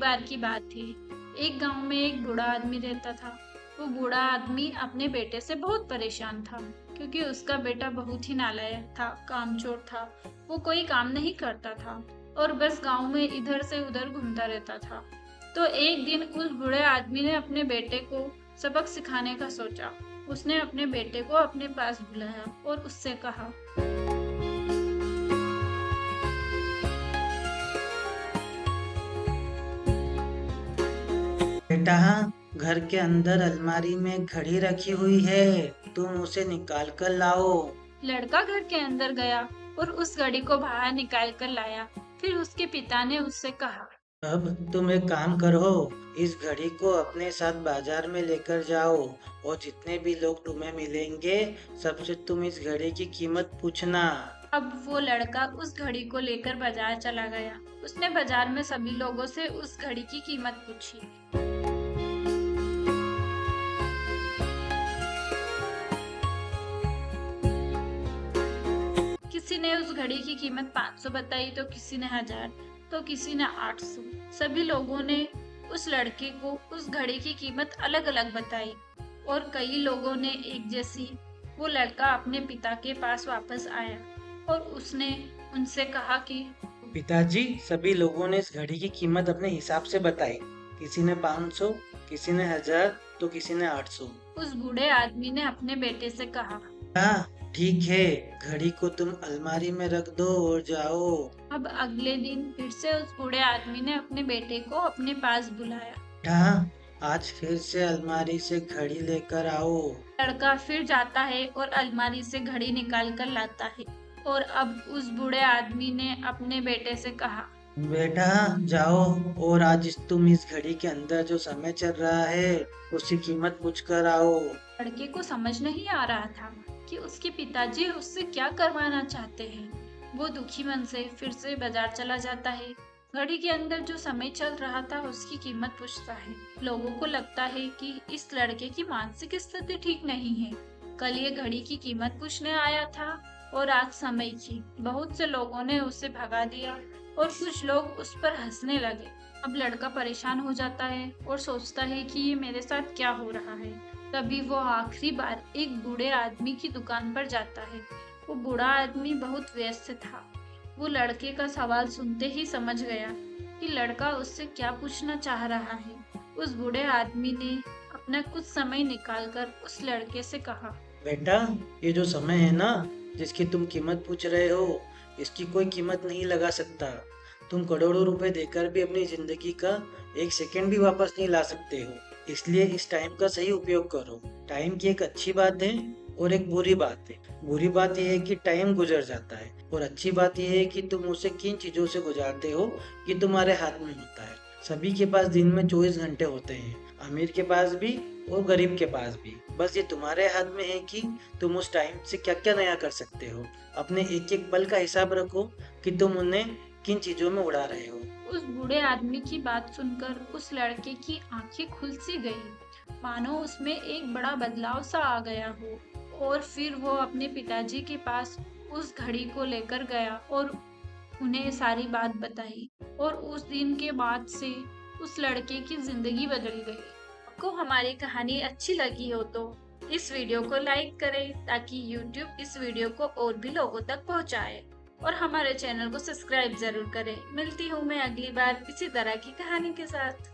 बार की बात थी। एक गांव में एक बूढ़ा आदमी रहता था। वो बूढ़ा आदमी अपने बेटे से बहुत परेशान था, क्योंकि उसका बेटा बहुत ही नालायक था, कामचोर था। वो कोई काम नहीं करता था और बस गांव में इधर से उधर घूमता रहता था। तो एक दिन उस बूढ़े आदमी ने अपने बेटे को सबक सिखाने का सोचा। उसने अपने बेटे को अपने पास बुलाया और उससे कहा, बेटा, घर के अंदर अलमारी में घड़ी रखी हुई है, तुम उसे निकाल कर लाओ। लड़का घर के अंदर गया और उस घड़ी को बाहर निकाल कर लाया। फिर उसके पिता ने उससे कहा, अब तुम एक काम करो, इस घड़ी को अपने साथ बाजार में लेकर जाओ और जितने भी लोग तुम्हें मिलेंगे सबसे तुम इस घड़ी की कीमत पूछना। अब वो लड़का उस घड़ी को लेकर बाजार चला गया। उसने बाजार में सभी लोगों से उस घड़ी की कीमत पूछी। किसी ने उस घड़ी की कीमत 500 बताई, तो किसी ने 1000, तो किसी ने 800। सभी लोगों ने उस लड़के को उस घड़ी की कीमत अलग अलग बताई और कई लोगों ने एक जैसी। वो लड़का अपने पिता के पास वापस आया और उसने उनसे कहा कि पिताजी, सभी लोगों ने इस घड़ी की कीमत अपने हिसाब से बताई। किसी ने 500, किसी ने 1000, तो किसी ने 800। उस बूढ़े आदमी ने अपने बेटे से कहा। हाँ ठीक है, घड़ी को तुम अलमारी में रख दो और जाओ। अब अगले दिन फिर से उस बूढ़े आदमी ने अपने बेटे को अपने पास बुलाया। हाँ, आज फिर से अलमारी से घड़ी लेकर आओ। लड़का फिर जाता है और अलमारी से घड़ी निकाल कर लाता है। और अब उस बूढ़े आदमी ने अपने बेटे से कहा, बेटा, जाओ और आज तुम इस घड़ी के अंदर जो समय चल रहा है उसकी कीमत पूछ कर आओ। लड़के को समझ नहीं आ रहा था कि उसके पिताजी उससे क्या करवाना चाहते हैं। वो दुखी मन से फिर से बाजार चला जाता है। घड़ी के अंदर जो समय चल रहा था उसकी कीमत पूछता है। लोगों को लगता है कि इस लड़के की मानसिक स्थिति ठीक नहीं है। कल ये घड़ी की कीमत पूछने आया था और आज समय की। बहुत से लोगों ने उसे भगा दिया और कुछ लोग उस पर हंसने लगे। अब लड़का परेशान हो जाता है और सोचता है कि ये मेरे साथ क्या हो रहा है। तभी वो आखिरी बार एक बूढ़े आदमी की दुकान पर जाता है। वो बूढ़ा आदमी बहुत व्यस्त था। वो लड़के का सवाल सुनते ही समझ गया कि लड़का उससे क्या पूछना चाह रहा है। उस बूढ़े आदमी ने अपना कुछ समय निकालकर उस लड़के से कहा, बेटा, ये जो समय है ना जिसकी तुम कीमत पूछ रहे हो, इसकी कोई कीमत नहीं लगा सकता। तुम करोड़ों रुपए देकर भी अपनी जिंदगी का एक सेकंड भी वापस नहीं ला सकते हो। इसलिए इस टाइम का सही उपयोग करो। टाइम की एक अच्छी बात है और एक बुरी बात है। बुरी बात यह है कि टाइम गुजर जाता है और अच्छी बात यह है कि तुम उसे किन चीजों से गुजारते हो ये तुम्हारे हाथ में होता है। सभी के पास दिन में 24 घंटे होते हैं, अमीर के पास भी और गरीब के पास भी। बस ये तुम्हारे हाथ में है कि तुम उस टाइम से क्या क्या नया कर सकते हो। अपने एक एक पल का हिसाब रखो कि तुम उन्हें किन चीजों में उड़ा रहे हो। उस बूढ़े आदमी की बात सुनकर उस लड़के की आंखें खुल सी गई, मानो उसमें एक बड़ा बदलाव सा आ गया हो। और फिर वो अपने पिताजी के पास उस घड़ी को लेकर गया और उन्हें सारी बात बताई। और उस दिन के बाद से उस लड़के की जिंदगी बदल गई। आपको हमारी कहानी अच्छी लगी हो तो इस वीडियो को लाइक करें, ताकि YouTube इस वीडियो को और भी लोगों तक पहुंचाए। और हमारे चैनल को सब्सक्राइब जरूर करें। मिलती हूँ मैं अगली बार इसी तरह की कहानी के साथ।